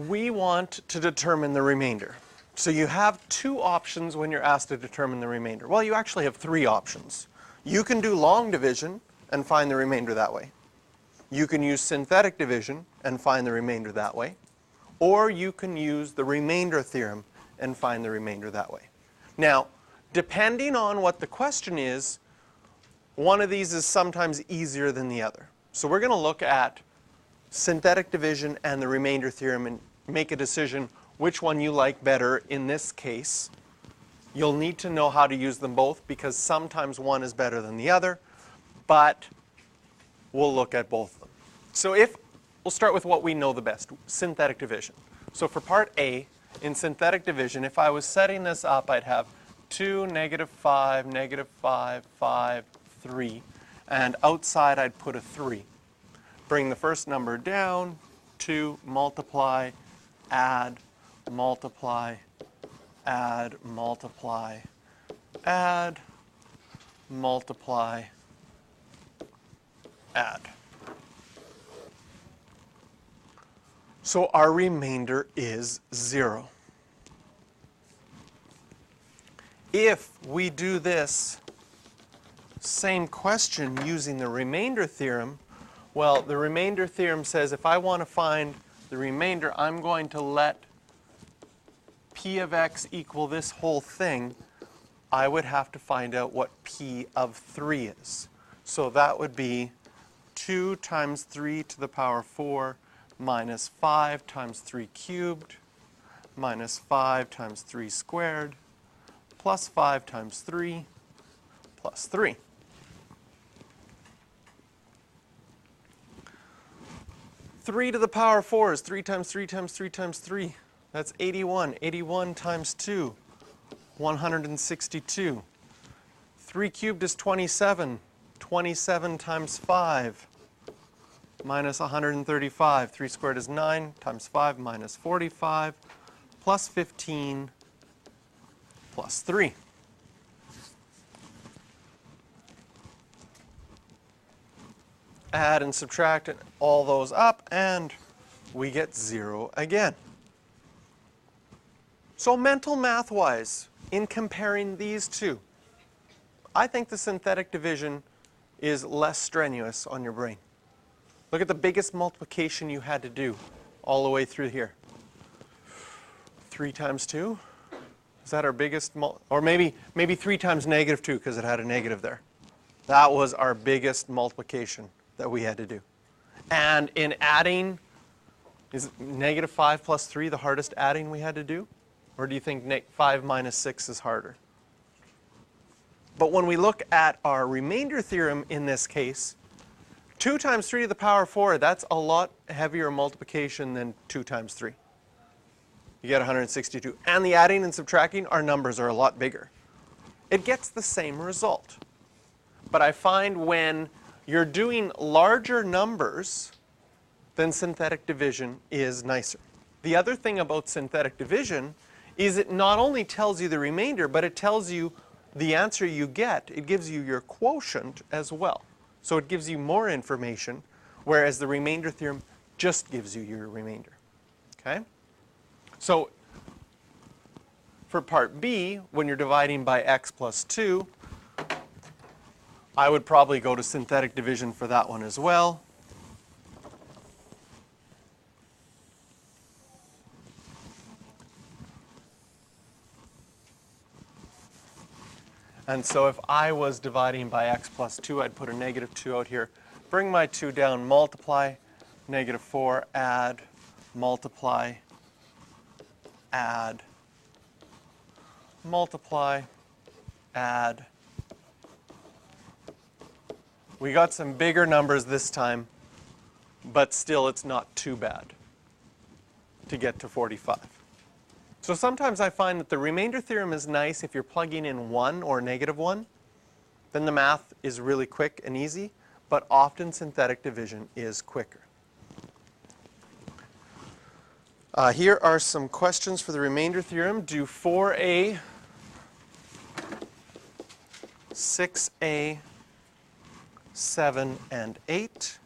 We want to determine the remainder. So you have two options when you're asked to determine the remainder. Well, you actually have three options. You can do long division and find the remainder that way. You can use synthetic division and find the remainder that way. Or you can use the remainder theorem and find the remainder that way. Now, depending on what the question is, one of these is sometimes easier than the other. So we're going to look at synthetic division and the remainder theorem and make a decision which one you like better in this case. You'll need to know how to use them both because sometimes one is better than the other, but we'll look at both of them. So we'll start with what we know the best, synthetic division. So for part A, in synthetic division, if I was setting this up, I'd have 2, -5, -5, 5, 3, and outside I'd put a 3. Bring the first number down, 2, multiply, add, multiply, add, multiply, add, multiply, add. So our remainder is 0. If we do this same question using the remainder theorem, well, the remainder theorem says if I want to find the remainder, I'm going to let p of x equal this whole thing. I would have to find out what p of 3 is. So that would be 2 times 3 to the power 4 minus 5 times 3 cubed minus 5 times 3 squared plus 5 times 3 plus 3. Three to the power 4 is 3 times 3 times 3 times 3. That's 81. 81 times 2, 162. 3 cubed is 27. 27 times 5 minus 135. 3 squared is 9 times 5 minus 45 plus 15 plus 3. Add and subtract all those up, and we get 0 again. So mental math-wise, in comparing these two, I think the synthetic division is less strenuous on your brain. Look at the biggest multiplication you had to do all the way through here. 3 times 2? Is that our biggest, or maybe 3 times -2 because it had a negative there. That was our biggest multiplication that we had to do. And in adding, is -5 plus 3 the hardest adding we had to do? Or do you think 5 minus 6 is harder? But when we look at our remainder theorem in this case, 2 times 3 to the power 4, that's a lot heavier multiplication than 2 times 3. You get 162. And the adding and subtracting, our numbers are a lot bigger. It gets the same result. But I find when you're doing larger numbers, then synthetic division is nicer. The other thing about synthetic division is it not only tells you the remainder, but it tells you the answer you get. It gives you your quotient as well. So it gives you more information, whereas the remainder theorem just gives you your remainder. Okay? So for part B, when you're dividing by x plus 2, I would probably go to synthetic division for that one as well. And so if I was dividing by x plus 2, I'd put a -2 out here. Bring my 2 down, multiply, -4, add, multiply, add, multiply, add. We got some bigger numbers this time, but still it's not too bad to get to 45. So sometimes I find that the remainder theorem is nice if you're plugging in 1 or -1. Then the math is really quick and easy, but often synthetic division is quicker. Here are some questions for the remainder theorem. Do 4a, 6a, 7, and 8.